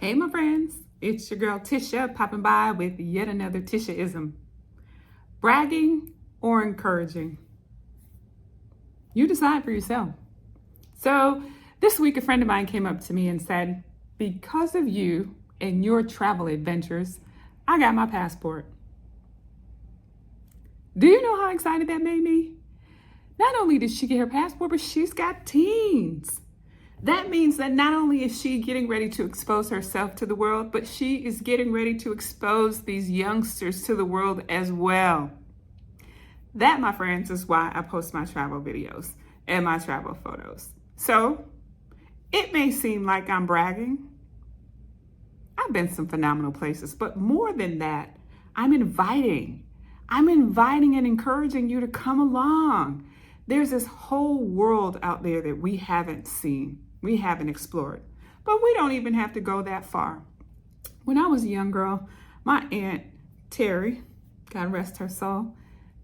Hey, my friends, it's your girl Tisha popping by with yet another Tishaism. Bragging or encouraging? You decide for yourself. So, this week, a friend of mine came up to me and said, because of you and your travel adventures, I got my passport. Do you know how excited that made me? Not only did she get her passport, but she's got teens. That means that not only is she getting ready to expose herself to the world, but she is getting ready to expose these youngsters to the world as well. That, my friends, is why I post my travel videos and my travel photos. So it may seem like I'm bragging. I've been some phenomenal places, but more than that, I'm inviting and encouraging you to come along. There's this whole world out there that we haven't seen. We haven't explored, but we don't even have to go that far. When I was a young girl, my Aunt Terry, God rest her soul,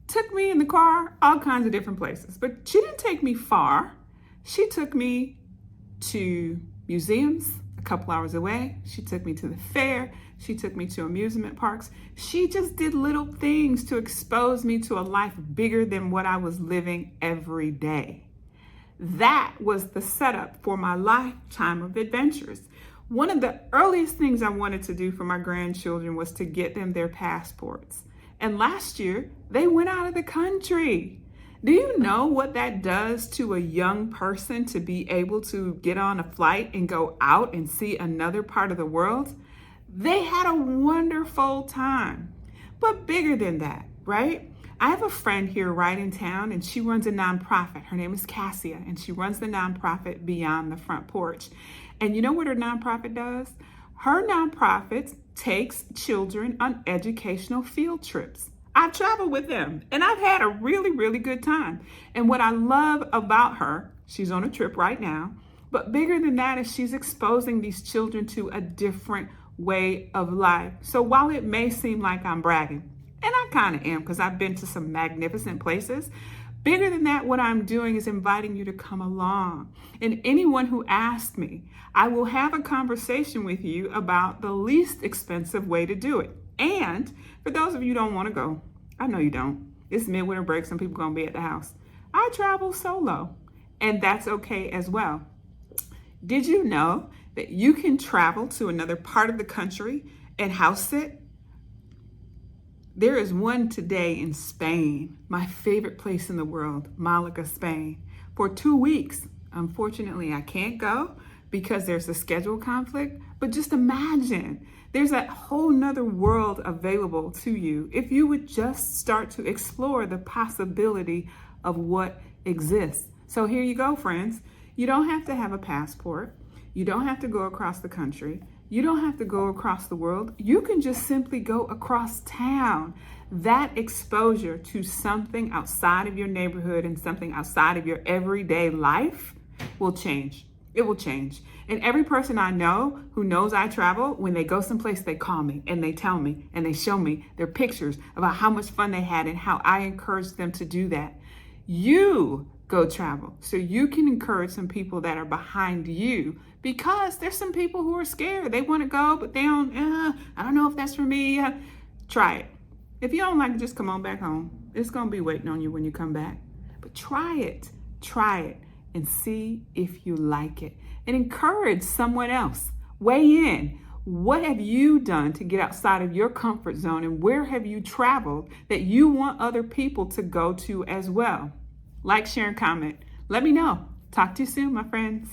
took me in the car all kinds of different places, but she didn't take me far. She took me to museums a couple hours away. She took me to the fair. She took me to amusement parks. She just did little things to expose me to a life bigger than what I was living every day. That was the setup for my lifetime of adventures. One of the earliest things I wanted to do for my grandchildren was to get them their passports. And last year, they went out of the country. Do you know what that does to a young person to be able to get on a flight and go out and see another part of the world? They had a wonderful time. But bigger than that, right? I have a friend here right in town, and she runs a nonprofit. Her name is Cassia, and she runs the nonprofit Beyond the Front Porch. And you know what her nonprofit does? Her nonprofit takes children on educational field trips. I've traveled with them, and I've had a really, really good time. And what I love about her, she's on a trip right now, but bigger than that is she's exposing these children to a different way of life. So while it may seem like I'm bragging, and I kind of am because I've been to some magnificent places, bigger than that, what I'm doing is inviting you to come along. And anyone who asks me, I will have a conversation with you about the least expensive way to do it. And for those of you who don't want to go, I know you don't. It's midwinter break. Some people going to be at the house. I travel solo, and that's okay as well. Did you know that you can travel to another part of the country and house sit? There is one today in Spain, my favorite place in the world, Malaga, Spain, for 2 weeks. Unfortunately, I can't go because there's a schedule conflict, but just imagine there's that whole nother world available to you if you would just start to explore the possibility of what exists. So here you go, friends. You don't have to have a passport. You don't have to go across the country. You don't have to go across the world. You can just simply go across town. That exposure to something outside of your neighborhood and something outside of your everyday life will change. It will change. And every person I know who knows I travel, when they go someplace, they call me and they tell me and they show me their pictures about how much fun they had and how I encouraged them to do that. You go travel so you can encourage some people that are behind you, because there's some people who are scared. They want to go, but they don't, I don't know if that's for me. Try it. If you don't like it, just come on back home. It's going to be waiting on you when you come back. But try it and see if you like it, and encourage someone else. Weigh in. What have you done to get outside of your comfort zone, and where have you traveled that you want other people to go to as well? Like, share, and comment. Let me know. Talk to you soon, my friends.